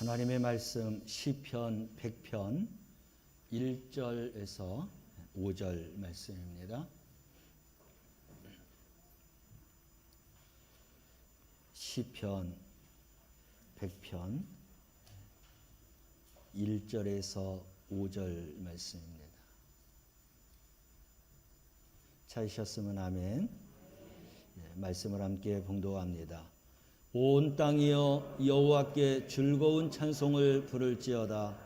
하나님의 말씀 시편 100편 1절에서 5절 말씀입니다. 시편 100편 1절에서 5절 말씀입니다. 찾으셨으면 아멘. 말씀을 함께 봉독합니다. 온 땅이여 여호와께 즐거운 찬송을 부를지어다.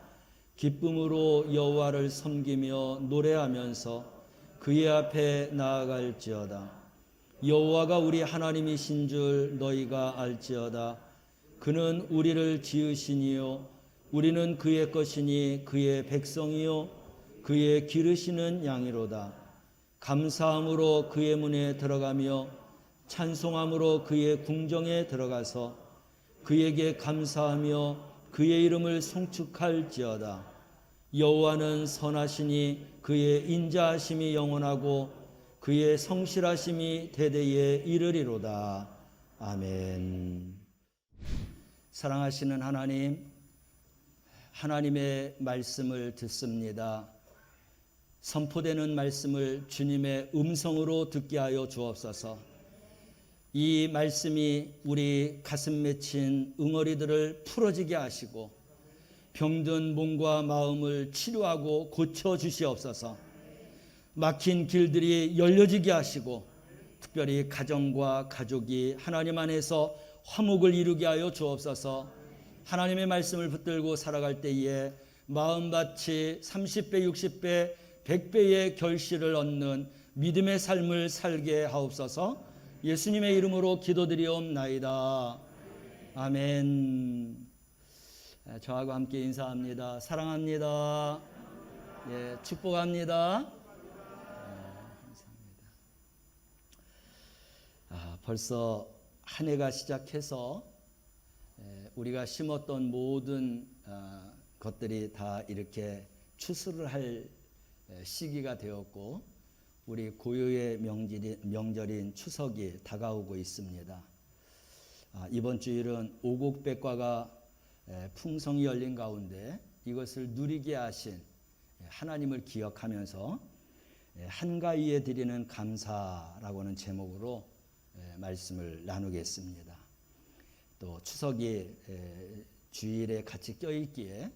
기쁨으로 여호와를 섬기며 노래하면서 그의 앞에 나아갈지어다. 여호와가 우리 하나님이신 줄 너희가 알지어다. 그는 우리를 지으시니요 우리는 그의 것이니 그의 백성이요 그의 기르시는 양이로다. 감사함으로 그의 문에 들어가며 찬송함으로 그의 궁정에 들어가서 그에게 감사하며 그의 이름을 송축할지어다. 여호와는 선하시니 그의 인자하심이 영원하고 그의 성실하심이 대대에 이르리로다. 아멘. 사랑하시는 하나님, 하나님의 말씀을 듣습니다. 선포되는 말씀을 주님의 음성으로 듣게 하여 주옵소서. 이 말씀이 우리 가슴 맺힌 응어리들을 풀어지게 하시고 병든 몸과 마음을 치료하고 고쳐주시옵소서. 막힌 길들이 열려지게 하시고 특별히 가정과 가족이 하나님 안에서 화목을 이루게 하여 주옵소서. 하나님의 말씀을 붙들고 살아갈 때에 마음밭이 30배, 60배, 100배의 결실을 얻는 믿음의 삶을 살게 하옵소서. 예수님의 이름으로 기도드리옵나이다. 아멘. 저하고 함께 인사합니다. 사랑합니다. 예, 축복합니다. 감사합니다. 벌써 한 해가 시작해서 우리가 심었던 모든 것들이 다 이렇게 추수를 할 시기가 되었고 우리 고유의 명절인 추석이 다가오고 있습니다. 이번 주일은 오곡백과가 풍성히 열린 가운데 이것을 누리게 하신 하나님을 기억하면서 한가위에 드리는 감사라고 하는 제목으로 말씀을 나누겠습니다. 또 추석이 주일에 같이 껴있기에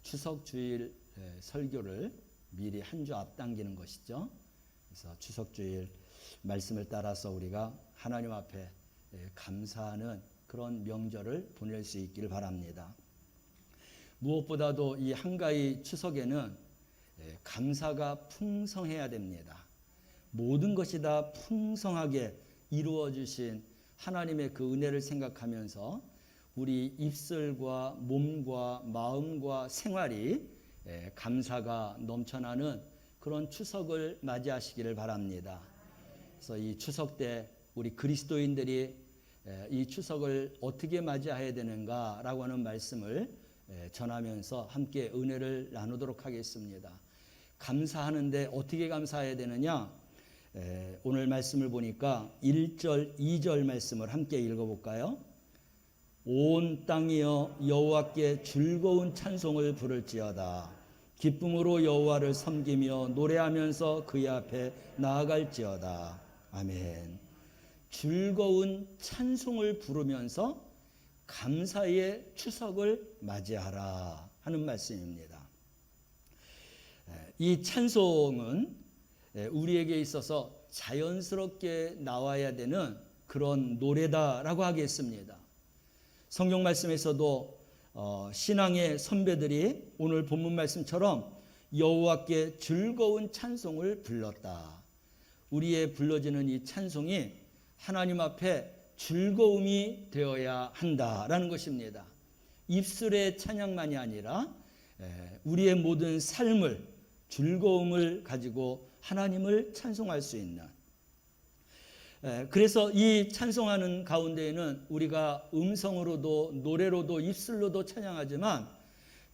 추석 주일 설교를 미리 한 주 앞당기는 것이죠. 그래서 추석주일 말씀을 따라서 우리가 하나님 앞에 감사하는 그런 명절을 보낼 수 있기를 바랍니다. 무엇보다도 이 한가위 추석에는 감사가 풍성해야 됩니다. 모든 것이 다 풍성하게 이루어 주신 하나님의 그 은혜를 생각하면서 우리 입술과 몸과 마음과 생활이 감사가 넘쳐나는 그런 추석을 맞이하시기를 바랍니다. 그래서 이 추석 때 우리 그리스도인들이 이 추석을 어떻게 맞이해야 되는가라고 하는 말씀을 전하면서 함께 은혜를 나누도록 하겠습니다. 감사하는데 어떻게 감사해야 되느냐? 오늘 말씀을 보니까 1절, 2절 말씀을 함께 읽어볼까요? 온 땅이여 여호와께 즐거운 찬송을 부를지어다. 기쁨으로 여호와를 섬기며 노래하면서 그의 앞에 나아갈지어다. 아멘. 즐거운 찬송을 부르면서 감사의 추석을 맞이하라 하는 말씀입니다. 이 찬송은 우리에게 있어서 자연스럽게 나와야 되는 그런 노래다라고 하겠습니다. 성경 말씀에서도 신앙의 선배들이 오늘 본문 말씀처럼 여호와께 즐거운 찬송을 불렀다. 우리의 불러지는 이 찬송이 하나님 앞에 즐거움이 되어야 한다라는 것입니다. 입술의 찬양만이 아니라 우리의 모든 삶을 즐거움을 가지고 하나님을 찬송할 수 있는, 그래서 이 찬송하는 가운데에는 우리가 음성으로도 노래로도 입술로도 찬양하지만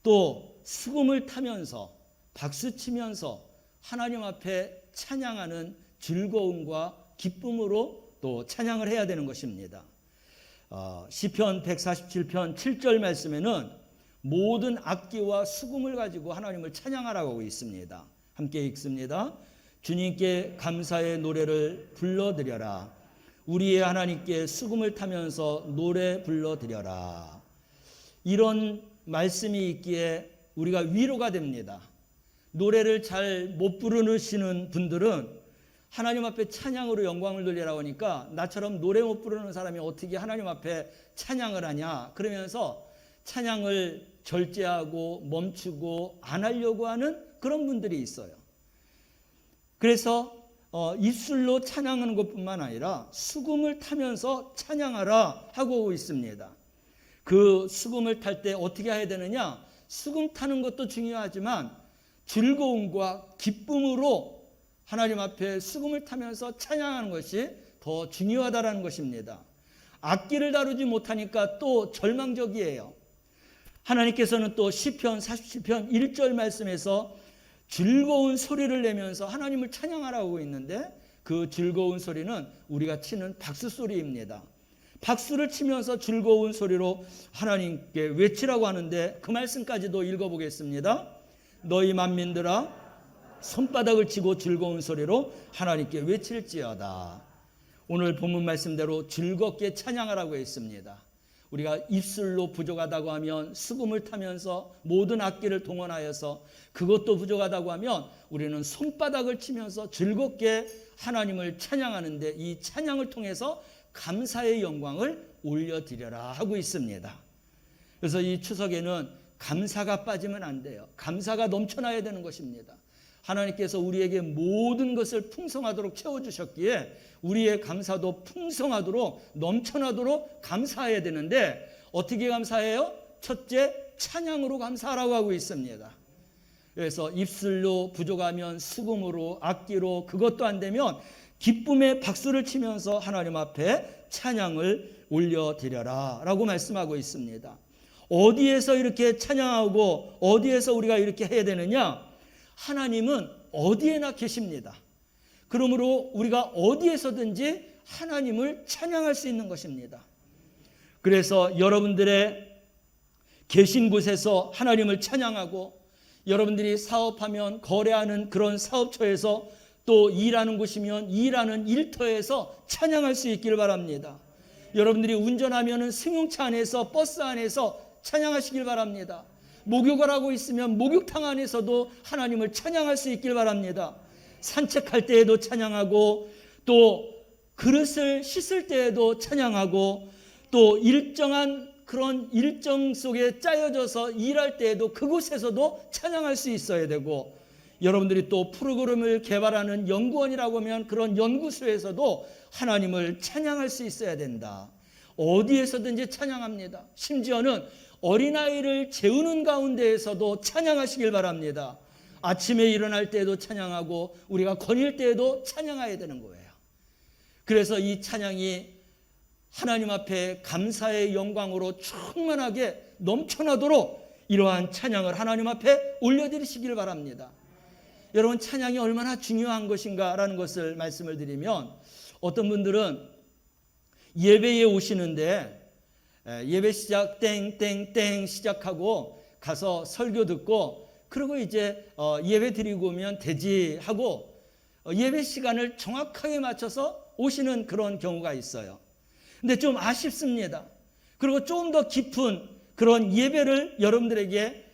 또 수금을 타면서 박수치면서 하나님 앞에 찬양하는 즐거움과 기쁨으로 또 찬양을 해야 되는 것입니다. 시편 147편 7절 말씀에는 모든 악기와 수금을 가지고 하나님을 찬양하라고 하고 있습니다. 함께 읽습니다. 주님께 감사의 노래를 불러드려라. 우리의 하나님께 수금을 타면서 노래 불러드려라. 이런 말씀이 있기에 우리가 위로가 됩니다. 노래를 잘 못 부르시는 분들은 하나님 앞에 찬양으로 영광을 돌리라고 하니까 나처럼 노래 못 부르는 사람이 어떻게 하나님 앞에 찬양을 하냐 그러면서 찬양을 절제하고 멈추고 안 하려고 하는 그런 분들이 있어요. 그래서 입술로 찬양하는 것뿐만 아니라 수금을 타면서 찬양하라 하고 있습니다. 그 수금을 탈 때 어떻게 해야 되느냐? 수금 타는 것도 중요하지만 즐거움과 기쁨으로 하나님 앞에 수금을 타면서 찬양하는 것이 더 중요하다라는 것입니다. 악기를 다루지 못하니까 또 절망적이에요. 하나님께서는 또 시편 47편 1절 말씀에서 즐거운 소리를 내면서 하나님을 찬양하라고 있는데 그 즐거운 소리는 우리가 치는 박수 소리입니다. 박수를 치면서 즐거운 소리로 하나님께 외치라고 하는데 그 말씀까지도 읽어보겠습니다. 너희 만민들아 손바닥을 치고 즐거운 소리로 하나님께 외칠지어다. 오늘 본문 말씀대로 즐겁게 찬양하라고 했습니다. 우리가 입술로 부족하다고 하면 수금을 타면서 모든 악기를 동원하여서 그것도 부족하다고 하면 우리는 손바닥을 치면서 즐겁게 하나님을 찬양하는데 이 찬양을 통해서 감사의 영광을 올려드려라 하고 있습니다. 그래서 이 추석에는 감사가 빠지면 안 돼요. 감사가 넘쳐나야 되는 것입니다. 하나님께서 우리에게 모든 것을 풍성하도록 채워주셨기에 우리의 감사도 풍성하도록 넘쳐나도록 감사해야 되는데 어떻게 감사해요? 첫째, 찬양으로 감사하라고 하고 있습니다. 그래서 입술로 부족하면 수금으로, 악기로, 그것도 안 되면 기쁨의 박수를 치면서 하나님 앞에 찬양을 올려드려라 라고 말씀하고 있습니다. 어디에서 이렇게 찬양하고 어디에서 우리가 이렇게 해야 되느냐? 하나님은 어디에나 계십니다. 그러므로 우리가 어디에서든지 하나님을 찬양할 수 있는 것입니다. 그래서 여러분들의 계신 곳에서 하나님을 찬양하고 여러분들이 사업하면 거래하는 그런 사업처에서 또 일하는 곳이면 일하는 일터에서 찬양할 수 있기를 바랍니다. 여러분들이 운전하면 승용차 안에서 버스 안에서 찬양하시길 바랍니다. 목욕을 하고 있으면 목욕탕 안에서도 하나님을 찬양할 수 있길 바랍니다. 산책할 때에도 찬양하고 또 그릇을 씻을 때에도 찬양하고 또 일정한 그런 일정 속에 짜여져서 일할 때에도 그곳에서도 찬양할 수 있어야 되고 여러분들이 또 프로그램을 개발하는 연구원이라고 하면 그런 연구소에서도 하나님을 찬양할 수 있어야 된다. 어디에서든지 찬양합니다. 심지어는 어린아이를 재우는 가운데에서도 찬양하시길 바랍니다. 아침에 일어날 때에도 찬양하고 우리가 거닐 때에도 찬양해야 되는 거예요. 그래서 이 찬양이 하나님 앞에 감사의 영광으로 충만하게 넘쳐나도록 이러한 찬양을 하나님 앞에 올려드리시길 바랍니다. 여러분, 찬양이 얼마나 중요한 것인가라는 것을 말씀을 드리면 어떤 분들은 예배에 오시는데 예배 시작 땡땡땡 시작하고 가서 설교 듣고 그리고 이제 예배 드리고 오면 되지 하고 예배 시간을 정확하게 맞춰서 오시는 그런 경우가 있어요. 근데 좀 아쉽습니다. 그리고 좀 더 깊은 그런 예배를 여러분들에게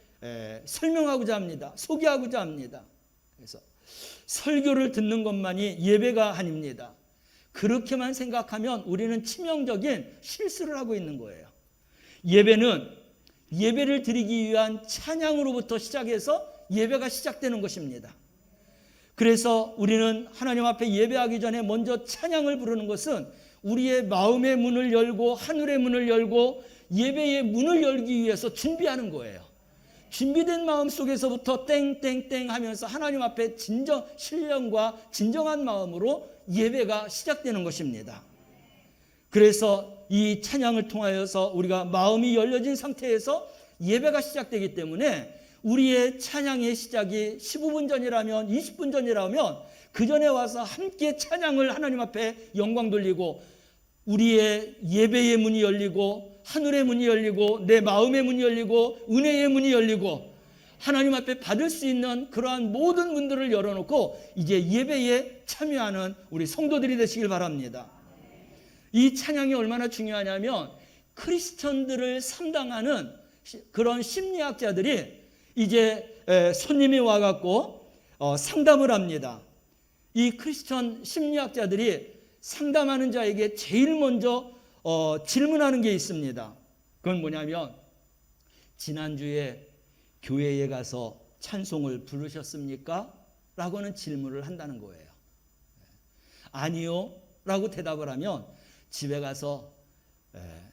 설명하고자 합니다. 소개하고자 합니다. 그래서 설교를 듣는 것만이 예배가 아닙니다. 그렇게만 생각하면 우리는 치명적인 실수를 하고 있는 거예요. 예배는 예배를 드리기 위한 찬양으로부터 시작해서 예배가 시작되는 것입니다. 그래서 우리는 하나님 앞에 예배하기 전에 먼저 찬양을 부르는 것은 우리의 마음의 문을 열고 하늘의 문을 열고 예배의 문을 열기 위해서 준비하는 거예요. 준비된 마음 속에서부터 땡땡땡 하면서 하나님 앞에 신령과 진정한 마음으로 예배가 시작되는 것입니다. 그래서 이 찬양을 통하여서 우리가 마음이 열려진 상태에서 예배가 시작되기 때문에 우리의 찬양의 시작이 15분 전이라면 20분 전이라면 그 전에 와서 함께 찬양을 하나님 앞에 영광 돌리고 우리의 예배의 문이 열리고 하늘의 문이 열리고 내 마음의 문이 열리고 은혜의 문이 열리고 하나님 앞에 받을 수 있는 그러한 모든 문들을 열어놓고 이제 예배에 참여하는 우리 성도들이 되시길 바랍니다. 이 찬양이 얼마나 중요하냐면 크리스천들을 상담하는 그런 심리학자들이 이제 손님이 와갖고 상담을 합니다. 이 크리스천 심리학자들이 상담하는 자에게 제일 먼저 질문하는 게 있습니다. 그건 뭐냐면 지난주에 교회에 가서 찬송을 부르셨습니까? 라고는 질문을 한다는 거예요. 아니요 라고 대답을 하면 집에 가서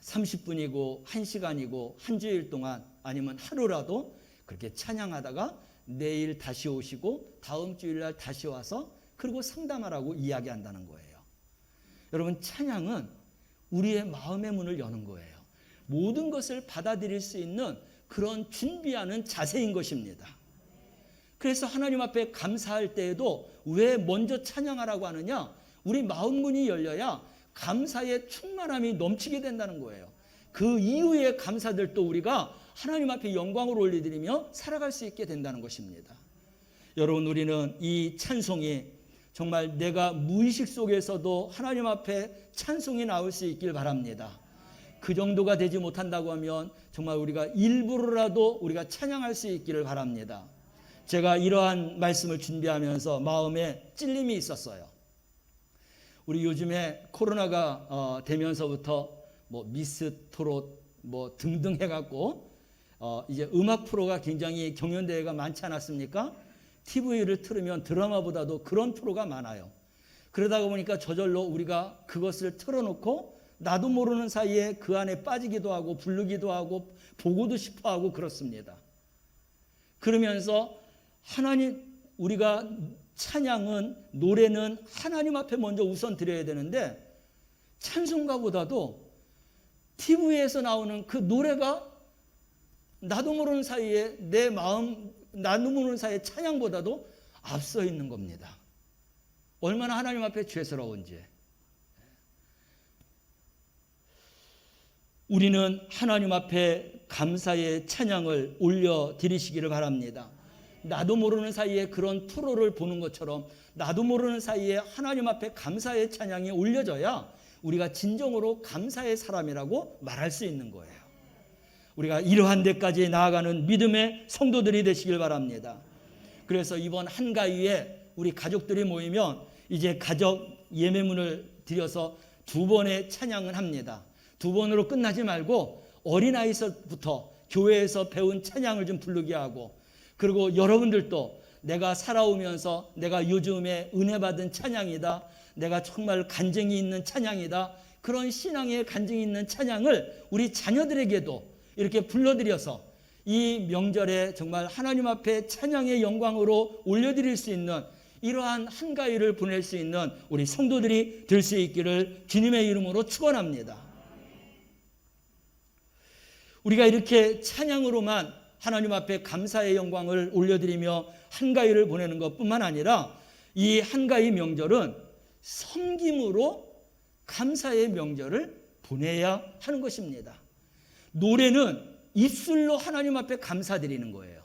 30분이고 1시간이고 한 주일 동안 아니면 하루라도 그렇게 찬양하다가 내일 다시 오시고 다음 주일날 다시 와서 그리고 상담하라고 이야기한다는 거예요. 여러분, 찬양은 우리의 마음의 문을 여는 거예요. 모든 것을 받아들일 수 있는 그런 준비하는 자세인 것입니다. 그래서 하나님 앞에 감사할 때에도 왜 먼저 찬양하라고 하느냐? 우리 마음 문이 열려야 감사의 충만함이 넘치게 된다는 거예요. 그 이후에 감사들도 우리가 하나님 앞에 영광을 올려드리며 살아갈 수 있게 된다는 것입니다. 여러분, 우리는 이 찬송이 정말 내가 무의식 속에서도 하나님 앞에 찬송이 나올 수 있길 바랍니다. 그 정도가 되지 못한다고 하면 정말 우리가 일부러라도 우리가 찬양할 수 있기를 바랍니다. 제가 이러한 말씀을 준비하면서 마음에 찔림이 있었어요. 우리 요즘에 코로나가 되면서부터 뭐 미스 트롯 뭐 등등 해갖고 이제 음악 프로가 굉장히 경연대회가 많지 않았습니까? TV를 틀으면 드라마보다도 그런 프로가 많아요. 그러다 보니까 저절로 우리가 그것을 틀어놓고 나도 모르는 사이에 그 안에 빠지기도 하고 부르기도 하고 보고도 싶어 하고 그렇습니다. 그러면서 우리가 찬양은, 노래는 하나님 앞에 먼저 우선 드려야 되는데 찬송가보다도 TV에서 나오는 그 노래가 나도 모르는 사이에 내 마음, 나도 모르는 사이에 찬양보다도 앞서 있는 겁니다. 얼마나 하나님 앞에 죄스러운지. 우리는 하나님 앞에 감사의 찬양을 올려드리시기를 바랍니다. 나도 모르는 사이에 그런 프로를 보는 것처럼 나도 모르는 사이에 하나님 앞에 감사의 찬양이 올려져야 우리가 진정으로 감사의 사람이라고 말할 수 있는 거예요. 우리가 이러한 데까지 나아가는 믿음의 성도들이 되시길 바랍니다. 그래서 이번 한가위에 우리 가족들이 모이면 이제 가족 예매문을 드려서 2번의 찬양을 합니다. 2번으로 끝나지 말고 어린아이서부터 교회에서 배운 찬양을 좀 부르게 하고, 그리고 여러분들도 내가 살아오면서 내가 요즘에 은혜 받은 찬양이다, 내가 정말 간증이 있는 찬양이다, 그런 신앙의 간증이 있는 찬양을 우리 자녀들에게도 이렇게 불러드려서 이 명절에 정말 하나님 앞에 찬양의 영광으로 올려드릴 수 있는 이러한 한가위를 보낼 수 있는 우리 성도들이 될 수 있기를 주님의 이름으로 축원합니다. 우리가 이렇게 찬양으로만 하나님 앞에 감사의 영광을 올려드리며 한가위를 보내는 것뿐만 아니라 이 한가위 명절은 섬김으로 감사의 명절을 보내야 하는 것입니다. 노래는 입술로 하나님 앞에 감사드리는 거예요.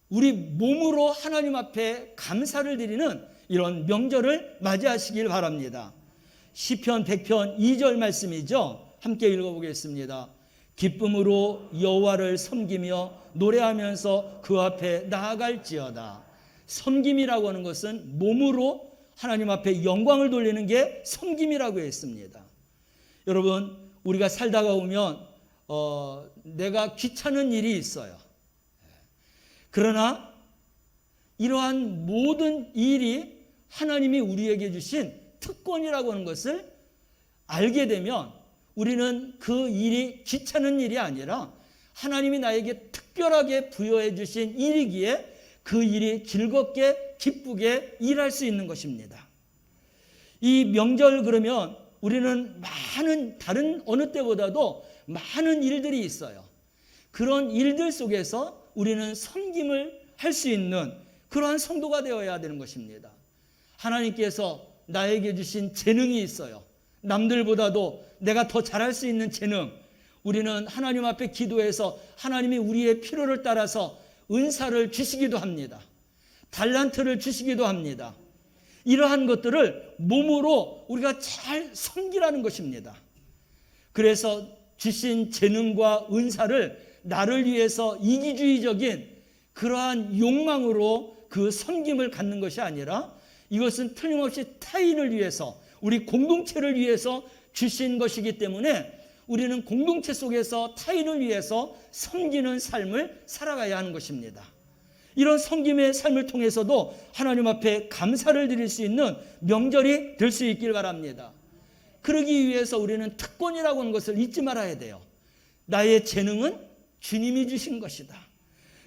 우리 몸으로 하나님 앞에 감사를 드리는 이런 명절을 맞이하시길 바랍니다. 시편 100편 2절 말씀이죠. 함께 읽어보겠습니다. 기쁨으로 여호와를 섬기며 노래하면서 그 앞에 나아갈지어다. 섬김이라고 하는 것은 몸으로 하나님 앞에 영광을 돌리는 게 섬김이라고 했습니다. 여러분, 우리가 살다가 오면 내가 귀찮은 일이 있어요. 그러나 이러한 모든 일이 하나님이 우리에게 주신 특권이라고 하는 것을 알게 되면 우리는 그 일이 귀찮은 일이 아니라 하나님이 나에게 특별하게 부여해 주신 일이기에 그 일이 즐겁게 기쁘게 일할 수 있는 것입니다. 이 명절 그러면 우리는 많은 다른 어느 때보다도 많은 일들이 있어요. 그런 일들 속에서 우리는 섬김을 할 수 있는 그러한 성도가 되어야 되는 것입니다. 하나님께서 나에게 주신 재능이 있어요. 남들보다도 내가 더 잘할 수 있는 재능, 우리는 하나님 앞에 기도해서 하나님이 우리의 필요를 따라서 은사를 주시기도 합니다. 달란트를 주시기도 합니다. 이러한 것들을 몸으로 우리가 잘 섬기라는 것입니다. 그래서 주신 재능과 은사를 나를 위해서 이기주의적인 그러한 욕망으로 그 섬김을 갖는 것이 아니라 이것은 틀림없이 타인을 위해서, 우리 공동체를 위해서 주신 것이기 때문에 우리는 공동체 속에서 타인을 위해서 섬기는 삶을 살아가야 하는 것입니다. 이런 섬김의 삶을 통해서도 하나님 앞에 감사를 드릴 수 있는 명절이 될 수 있길 바랍니다. 그러기 위해서 우리는 특권이라고 하는 것을 잊지 말아야 돼요. 나의 재능은 주님이 주신 것이다.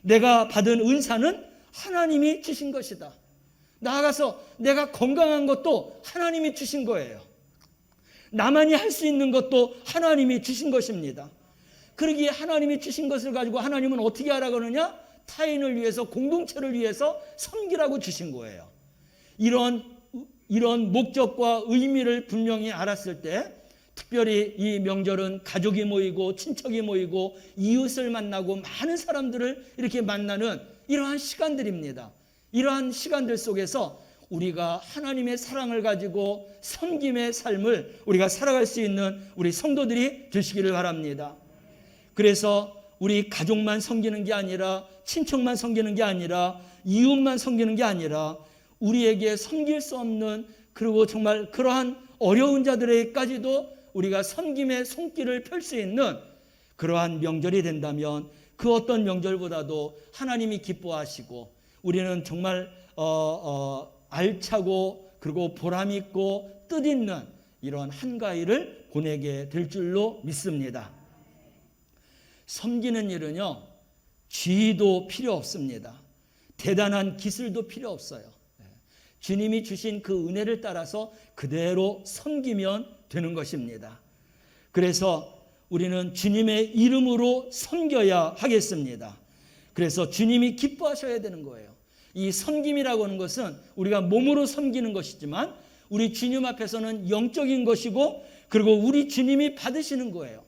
내가 받은 은사는 하나님이 주신 것이다. 나아가서 내가 건강한 것도 하나님이 주신 거예요. 나만이 할 수 있는 것도 하나님이 주신 것입니다. 그러기에 하나님이 주신 것을 가지고 하나님은 어떻게 하라고 하느냐? 타인을 위해서, 공동체를 위해서 섬기라고 주신 거예요. 이런 목적과 의미를 분명히 알았을 때 특별히 이 명절은 가족이 모이고 친척이 모이고 이웃을 만나고 많은 사람들을 이렇게 만나는 이러한 시간들입니다. 이러한 시간들 속에서 우리가 하나님의 사랑을 가지고 섬김의 삶을 우리가 살아갈 수 있는 우리 성도들이 되시기를 바랍니다. 그래서 우리 가족만 섬기는 게 아니라, 친척만 섬기는 게 아니라, 이웃만 섬기는 게 아니라 우리에게 섬길 수 없는, 그리고 정말 그러한 어려운 자들에게까지도 우리가 섬김의 손길을 펼 수 있는 그러한 명절이 된다면 그 어떤 명절보다도 하나님이 기뻐하시고 우리는 정말 알차고 그리고 보람 있고 뜻 있는 이런 한가위를 보내게 될 줄로 믿습니다. 섬기는 일은요, 지위도 필요 없습니다. 대단한 기술도 필요 없어요. 주님이 주신 그 은혜를 따라서 그대로 섬기면 되는 것입니다. 그래서 우리는 주님의 이름으로 섬겨야 하겠습니다. 그래서 주님이 기뻐하셔야 되는 거예요. 이 섬김이라고 하는 것은 우리가 몸으로 섬기는 것이지만 우리 주님 앞에서는 영적인 것이고, 그리고 우리 주님이 받으시는 거예요.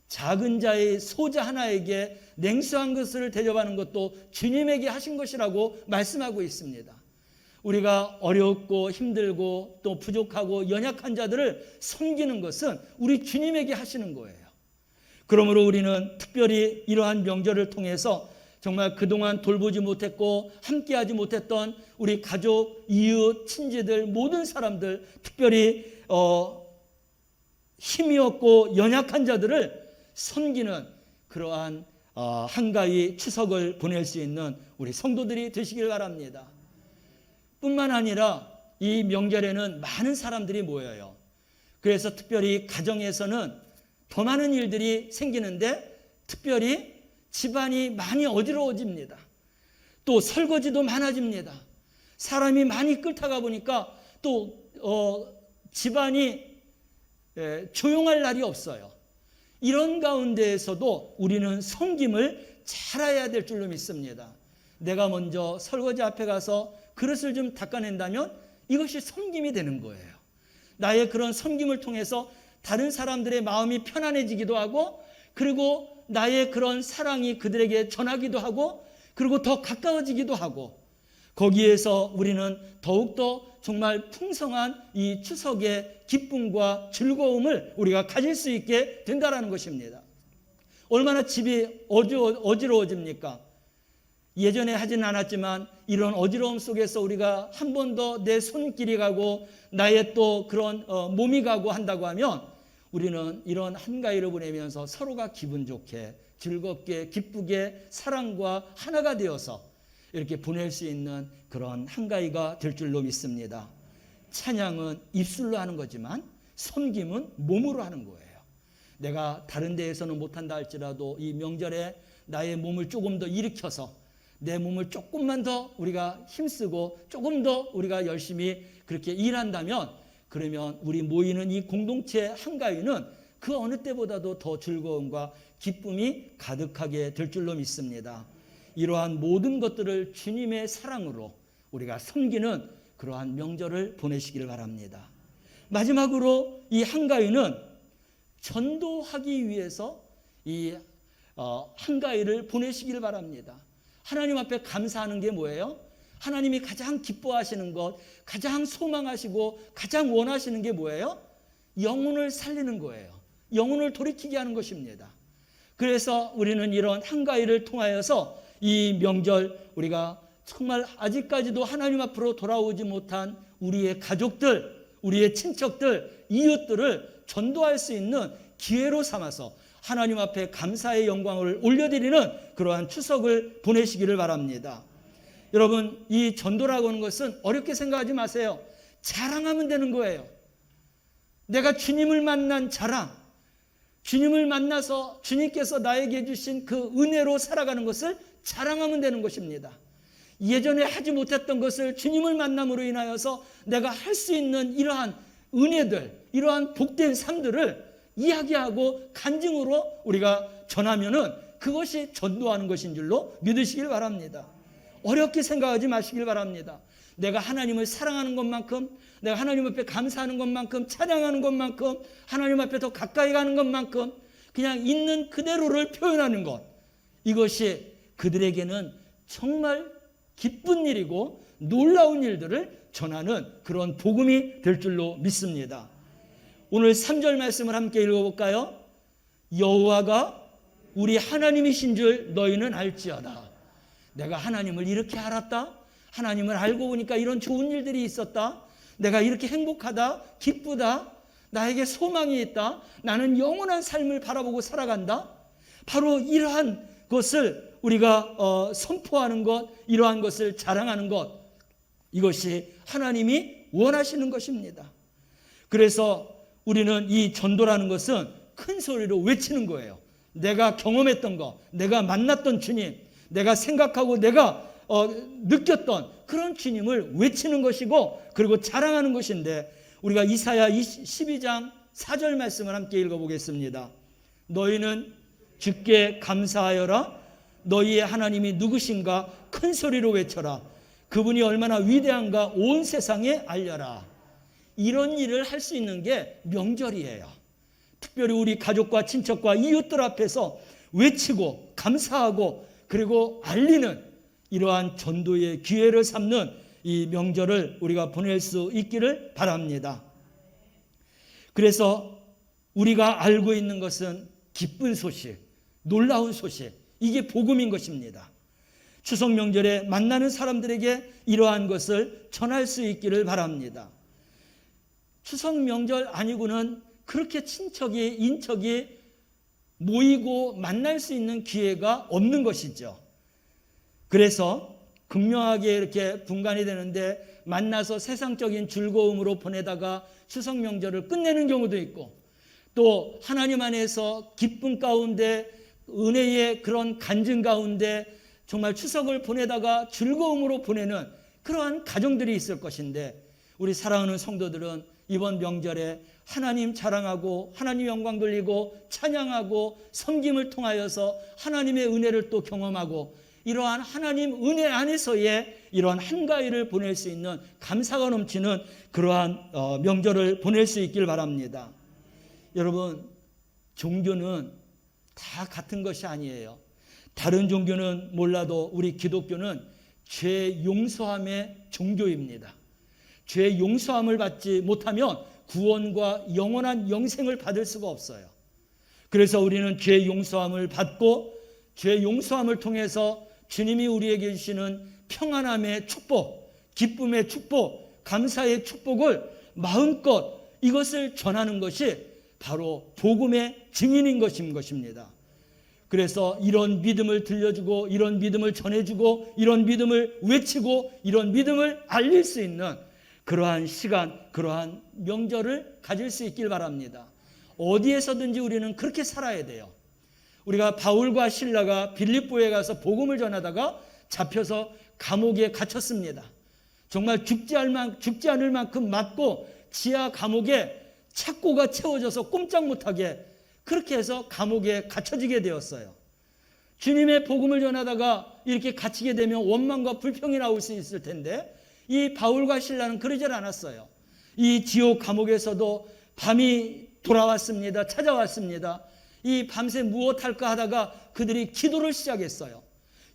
작은 자의 소자 하나에게 냉수한 것을 대접하는 것도 주님에게 하신 것이라고 말씀하고 있습니다. 우리가 어렵고 힘들고 또 부족하고 연약한 자들을 섬기는 것은 우리 주님에게 하시는 거예요. 그러므로 우리는 특별히 이러한 명절을 통해서 정말 그동안 돌보지 못했고 함께하지 못했던 우리 가족, 이웃, 친지들, 모든 사람들, 특별히 힘이 없고 연약한 자들을 섬기는 그러한 한가위 추석을 보낼 수 있는 우리 성도들이 되시길 바랍니다. 뿐만 아니라 이 명절에는 많은 사람들이 모여요. 그래서 특별히 가정에서는 더 많은 일들이 생기는데 특별히 집안이 많이 어지러워집니다. 또 설거지도 많아집니다. 사람이 많이 끓다가 보니까 또 집안이 조용할 날이 없어요. 이런 가운데에서도 우리는 섬김을 잘해야 될 줄로 믿습니다. 내가 먼저 설거지 앞에 가서 그릇을 좀 닦아낸다면 이것이 섬김이 되는 거예요. 나의 그런 섬김을 통해서 다른 사람들의 마음이 편안해지기도 하고, 그리고 나의 그런 사랑이 그들에게 전하기도 하고, 그리고 더 가까워지기도 하고, 거기에서 우리는 더욱더 정말 풍성한 이 추석의 기쁨과 즐거움을 우리가 가질 수 있게 된다는 것입니다. 얼마나 집이 어지러워집니까? 예전에 하진 않았지만 이런 어지러움 속에서 우리가 한 번 더 내 손길이 가고 나의 또 그런 몸이 가고 한다고 하면 우리는 이런 한가위를 보내면서 서로가 기분 좋게 즐겁게 기쁘게 사랑과 하나가 되어서 이렇게 보낼 수 있는 그런 한가위가 될 줄로 믿습니다. 찬양은 입술로 하는 거지만 섬김은 몸으로 하는 거예요. 내가 다른 데에서는 못한다 할지라도 이 명절에 나의 몸을 조금 더 일으켜서 내 몸을 조금만 더 우리가 힘쓰고 조금 더 우리가 열심히 그렇게 일한다면, 그러면 우리 모이는 이 공동체 한가위는 그 어느 때보다도 더 즐거움과 기쁨이 가득하게 될 줄로 믿습니다. 이러한 모든 것들을 주님의 사랑으로 우리가 섬기는 그러한 명절을 보내시기를 바랍니다. 마지막으로 이 한가위는 전도하기 위해서 이 한가위를 보내시길 바랍니다. 하나님 앞에 감사하는 게 뭐예요? 하나님이 가장 기뻐하시는 것, 가장 소망하시고 가장 원하시는 게 뭐예요? 영혼을 살리는 거예요. 영혼을 돌이키게 하는 것입니다. 그래서 우리는 이런 한가위를 통하여서 이 명절 우리가 정말 아직까지도 하나님 앞으로 돌아오지 못한 우리의 가족들, 우리의 친척들, 이웃들을 전도할 수 있는 기회로 삼아서 하나님 앞에 감사의 영광을 올려드리는 그러한 추석을 보내시기를 바랍니다. 여러분, 이 전도라고 하는 것은 어렵게 생각하지 마세요. 자랑하면 되는 거예요. 내가 주님을 만난 자랑, 주님을 만나서 주님께서 나에게 주신 그 은혜로 살아가는 것을 자랑하면 되는 것입니다. 예전에 하지 못했던 것을 주님을 만남으로 인하여서 내가 할 수 있는 이러한 은혜들, 이러한 복된 삶들을 이야기하고 간증으로 우리가 전하면은 그것이 전도하는 것인 줄로 믿으시길 바랍니다. 어렵게 생각하지 마시길 바랍니다. 내가 하나님을 사랑하는 것만큼, 내가 하나님 앞에 감사하는 것만큼, 찬양하는 것만큼, 하나님 앞에 더 가까이 가는 것만큼 그냥 있는 그대로를 표현하는 것, 이것이 그들에게는 정말 기쁜 일이고 놀라운 일들을 전하는 그런 복음이 될 줄로 믿습니다. 오늘 3절 말씀을 함께 읽어볼까요? 여호와가 우리 하나님이신 줄 너희는 알지어다. 내가 하나님을 이렇게 알았다. 하나님을 알고 보니까 이런 좋은 일들이 있었다. 내가 이렇게 행복하다, 기쁘다, 나에게 소망이 있다, 나는 영원한 삶을 바라보고 살아간다. 바로 이러한 것을 우리가 선포하는 것, 이러한 것을 자랑하는 것, 이것이 하나님이 원하시는 것입니다. 그래서 우리는 이 전도라는 것은 큰 소리로 외치는 거예요. 내가 경험했던 것, 내가 만났던 주님, 내가 생각하고 내가 느꼈던 그런 주님을 외치는 것이고, 그리고 자랑하는 것인데, 우리가 이사야 12장 4절 말씀을 함께 읽어보겠습니다. 너희는 주께 감사하여라. 너희의 하나님이 누구신가 큰 소리로 외쳐라. 그분이 얼마나 위대한가 온 세상에 알려라. 이런 일을 할 수 있는 게 명절이에요. 특별히 우리 가족과 친척과 이웃들 앞에서 외치고 감사하고 그리고 알리는 이러한 전도의 기회를 삼는 이 명절을 우리가 보낼 수 있기를 바랍니다. 그래서 우리가 알고 있는 것은 기쁜 소식, 놀라운 소식, 이게 복음인 것입니다. 추석 명절에 만나는 사람들에게 이러한 것을 전할 수 있기를 바랍니다. 추석 명절 아니고는 그렇게 친척이, 인척이 모이고 만날 수 있는 기회가 없는 것이죠. 그래서 극명하게 이렇게 분간이 되는데, 만나서 세상적인 즐거움으로 보내다가 추석 명절을 끝내는 경우도 있고, 또 하나님 안에서 기쁨 가운데 은혜의 그런 간증 가운데 정말 추석을 보내다가 즐거움으로 보내는 그러한 가정들이 있을 것인데, 우리 사랑하는 성도들은 이번 명절에 하나님 자랑하고 하나님 영광 돌리고 찬양하고 섬김을 통하여서 하나님의 은혜를 또 경험하고, 이러한 하나님 은혜 안에서의 이러한 한가위를 보낼 수 있는 감사가 넘치는 그러한 명절을 보낼 수 있길 바랍니다. 여러분, 종교는 다 같은 것이 아니에요. 다른 종교는 몰라도 우리 기독교는 죄 용서함의 종교입니다. 죄 용서함을 받지 못하면 구원과 영원한 영생을 받을 수가 없어요. 그래서 우리는 죄 용서함을 받고, 죄 용서함을 통해서 주님이 우리에게 주시는 평안함의 축복, 기쁨의 축복, 감사의 축복을 마음껏 이것을 전하는 것이 바로 복음의 증인인 것입니다. 그래서 이런 믿음을 들려주고, 이런 믿음을 전해주고, 이런 믿음을 외치고, 이런 믿음을 알릴 수 있는 그러한 시간, 그러한 명절을 가질 수 있길 바랍니다. 어디에서든지 우리는 그렇게 살아야 돼요. 우리가 바울과 실라가 빌립보에 가서 복음을 전하다가 잡혀서 감옥에 갇혔습니다. 정말 죽지 않을 만큼 맞고 지하 감옥에 착고가 채워져서 꼼짝 못하게 그렇게 해서 감옥에 갇혀지게 되었어요. 주님의 복음을 전하다가 이렇게 갇히게 되면 원망과 불평이 나올 수 있을 텐데, 이 바울과 실라는 그러질 않았어요. 이 지옥 감옥에서도 밤이 돌아왔습니다. 찾아왔습니다. 이 밤새 무엇할까 하다가 그들이 기도를 시작했어요.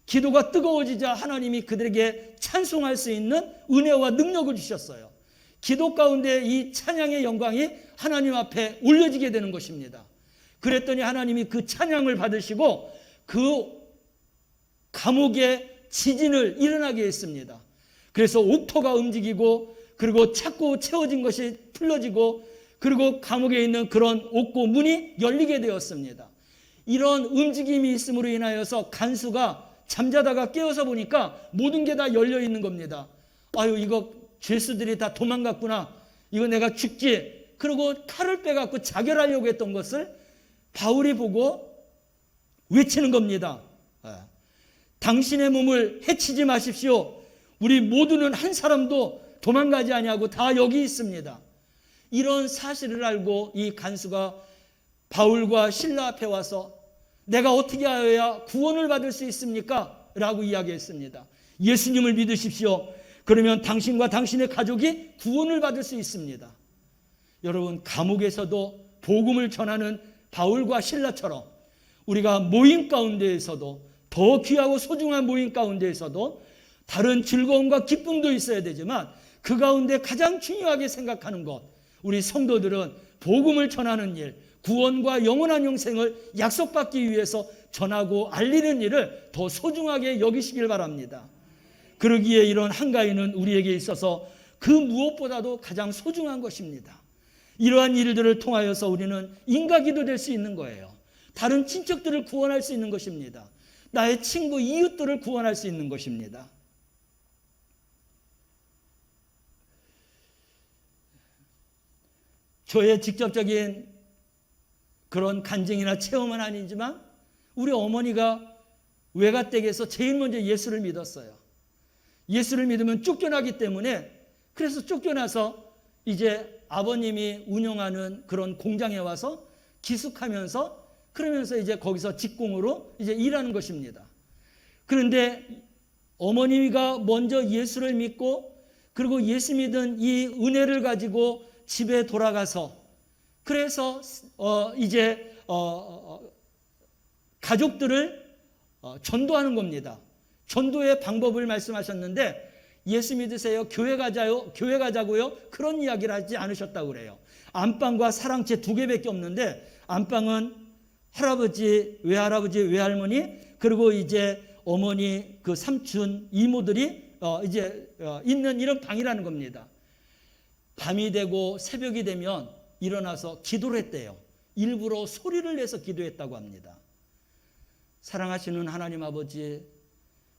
기도가 뜨거워지자 하나님이 그들에게 찬송할 수 있는 은혜와 능력을 주셨어요. 기도 가운데 이 찬양의 영광이 하나님 앞에 올려지게 되는 것입니다. 그랬더니 하나님이 그 찬양을 받으시고 그 감옥에 지진을 일어나게 했습니다. 그래서 옥토가 움직이고 그리고 찾고 채워진 것이 풀려지고 그리고 감옥에 있는 그런 옥고 문이 열리게 되었습니다. 이런 움직임이 있음으로 인하여서 간수가 잠자다가 깨어서 보니까 모든 게 다 열려 있는 겁니다. 아유, 이거 죄수들이 다 도망갔구나. 이거 내가 죽지. 그리고 칼을 빼갖고 자결하려고 했던 것을 바울이 보고 외치는 겁니다. 당신의 몸을 해치지 마십시오. 우리 모두는 한 사람도 도망가지 아니하고 다 여기 있습니다. 이런 사실을 알고 이 간수가 바울과 실라 앞에 와서 내가 어떻게 하여야 구원을 받을 수 있습니까? 라고 이야기했습니다. 예수님을 믿으십시오. 그러면 당신과 당신의 가족이 구원을 받을 수 있습니다. 여러분, 감옥에서도 복음을 전하는 바울과 실라처럼 우리가 모임 가운데에서도 더 귀하고 소중한 모임 가운데에서도 다른 즐거움과 기쁨도 있어야 되지만 그 가운데 가장 중요하게 생각하는 것, 우리 성도들은 복음을 전하는 일, 구원과 영원한 영생을 약속받기 위해서 전하고 알리는 일을 더 소중하게 여기시길 바랍니다. 그러기에 이런 한가위는 우리에게 있어서 그 무엇보다도 가장 소중한 것입니다. 이러한 일들을 통하여서 우리는 인가기도 될 수 있는 거예요. 다른 친척들을 구원할 수 있는 것입니다. 나의 친구, 이웃들을 구원할 수 있는 것입니다. 저의 직접적인 그런 간증이나 체험은 아니지만 우리 어머니가 외가댁에서 제일 먼저 예수를 믿었어요. 예수를 믿으면 쫓겨나기 때문에 그래서 쫓겨나서 이제 아버님이 운영하는 그런 공장에 와서 기숙하면서 그러면서 이제 거기서 직공으로 이제 일하는 것입니다. 그런데 어머니가 먼저 예수를 믿고 그리고 예수 믿은 이 은혜를 가지고 집에 돌아가서 그래서 이제 가족들을 전도하는 겁니다. 전도의 방법을 말씀하셨는데 예수 믿으세요. 교회 가자고요. 그런 이야기를 하지 않으셨다고 그래요. 안방과 사랑채 2개밖에 없는데 안방은 할아버지, 외할아버지, 외할머니 그리고 이제 어머니 그 삼촌, 이모들이 이제 있는 이런 방이라는 겁니다. 밤이 되고 새벽이 되면 일어나서 기도를 했대요. 일부러 소리를 내서 기도했다고 합니다. 사랑하시는 하나님 아버지,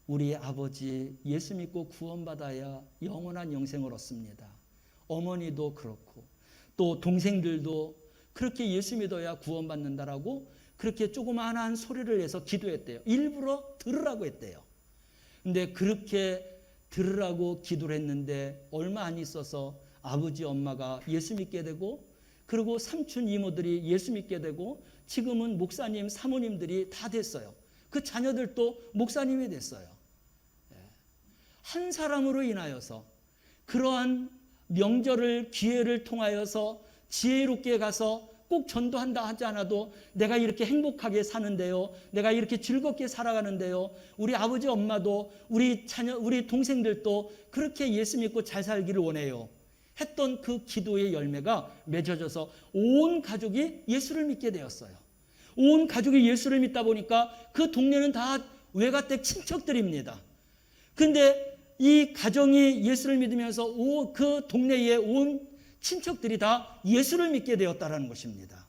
우리 아버지 예수 믿고 구원받아야 영원한 영생을 얻습니다. 어머니도 그렇고 또 동생들도 그렇게 예수 믿어야 구원받는다라고 그렇게 조그마한 소리를 내서 기도했대요. 일부러 들으라고 했대요. 근데 그렇게 들으라고 기도를 했는데 얼마 안 있어서 아버지 엄마가 예수 믿게 되고 그리고 삼촌 이모들이 예수 믿게 되고 지금은 목사님 사모님들이 다 됐어요. 그 자녀들도 목사님이 됐어요. 한 사람으로 인하여서 그러한 명절을 기회를 통하여서 지혜롭게 가서 꼭 전도한다 하지 않아도 내가 이렇게 행복하게 사는데요. 내가 이렇게 즐겁게 살아가는데요. 우리 아버지 엄마도 우리 자녀 우리 동생들도 그렇게 예수 믿고 잘 살기를 원해요. 했던 그 기도의 열매가 맺어져서 온 가족이 예수를 믿게 되었어요. 온 가족이 예수를 믿다 보니까 그 동네는 다 외가댁 친척들입니다. 그런데 이 가정이 예수를 믿으면서 그 동네에 온 친척들이 다 예수를 믿게 되었다는 것입니다.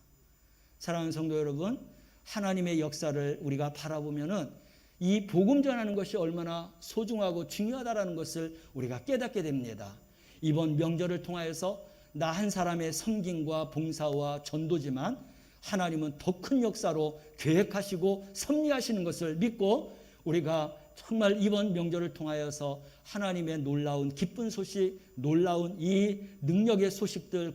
사랑하는 성도 여러분, 하나님의 역사를 우리가 바라보면은 이 복음 전하는 것이 얼마나 소중하고 중요하다는 것을 우리가 깨닫게 됩니다. 이번 명절을 통하여서 나 한 사람의 섬김과 봉사와 전도지만 하나님은 더 큰 역사로 계획하시고 섭리하시는 것을 믿고 우리가 정말 이번 명절을 통하여서 하나님의 놀라운 기쁜 소식, 놀라운 이 능력의 소식들,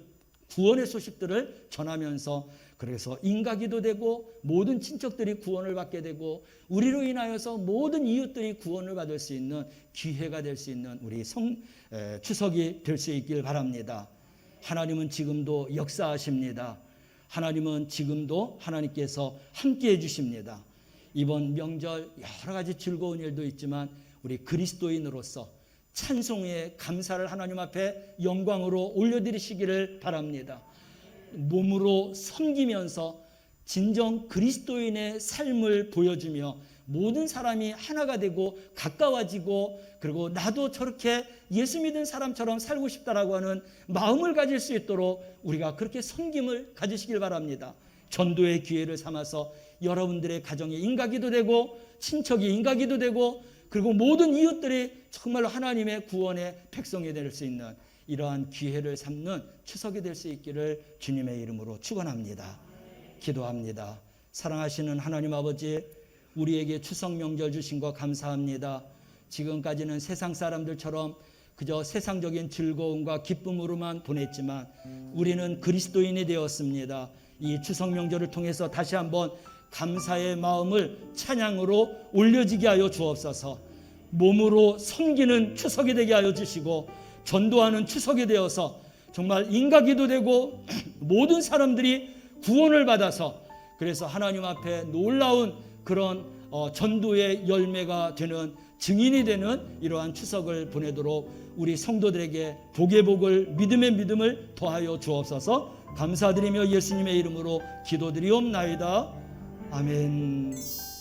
구원의 소식들을 전하면서 그래서 인가기도 되고 모든 친척들이 구원을 받게 되고 우리로 인하여서 모든 이웃들이 구원을 받을 수 있는 기회가 될 수 있는 우리 추석이 될 수 있길 바랍니다. 하나님은 지금도 역사하십니다. 하나님은 지금도 하나님께서 함께해 주십니다. 이번 명절 여러 가지 즐거운 일도 있지만 우리 그리스도인으로서 찬송의 감사를 하나님 앞에 영광으로 올려드리시기를 바랍니다. 몸으로 섬기면서 진정 그리스도인의 삶을 보여주며 모든 사람이 하나가 되고 가까워지고 그리고 나도 저렇게 예수 믿은 사람처럼 살고 싶다라고 하는 마음을 가질 수 있도록 우리가 그렇게 섬김을 가지시길 바랍니다. 전도의 기회를 삼아서 여러분들의 가정이 인가기도 되고 친척이 인가기도 되고 그리고 모든 이웃들이 정말로 하나님의 구원의 백성이 될 수 있는 이러한 기회를 삼는 추석이 될 수 있기를 주님의 이름으로 축원합니다. 기도합니다. 사랑하시는 하나님 아버지, 우리에게 추석 명절 주신 거 감사합니다. 지금까지는 세상 사람들처럼 그저 세상적인 즐거움과 기쁨으로만 보냈지만 우리는 그리스도인이 되었습니다. 이 추석 명절을 통해서 다시 한번 감사의 마음을 찬양으로 올려지게 하여 주옵소서. 몸으로 섬기는 추석이 되게 하여 주시고 전도하는 추석이 되어서 정말 인가기도 되고 모든 사람들이 구원을 받아서 그래서 하나님 앞에 놀라운 그런 전도의 열매가 되는 증인이 되는 이러한 추석을 보내도록 우리 성도들에게 복의 복을 믿음의 믿음을 더하여 주옵소서. 감사드리며 예수님의 이름으로 기도드리옵나이다. 아멘.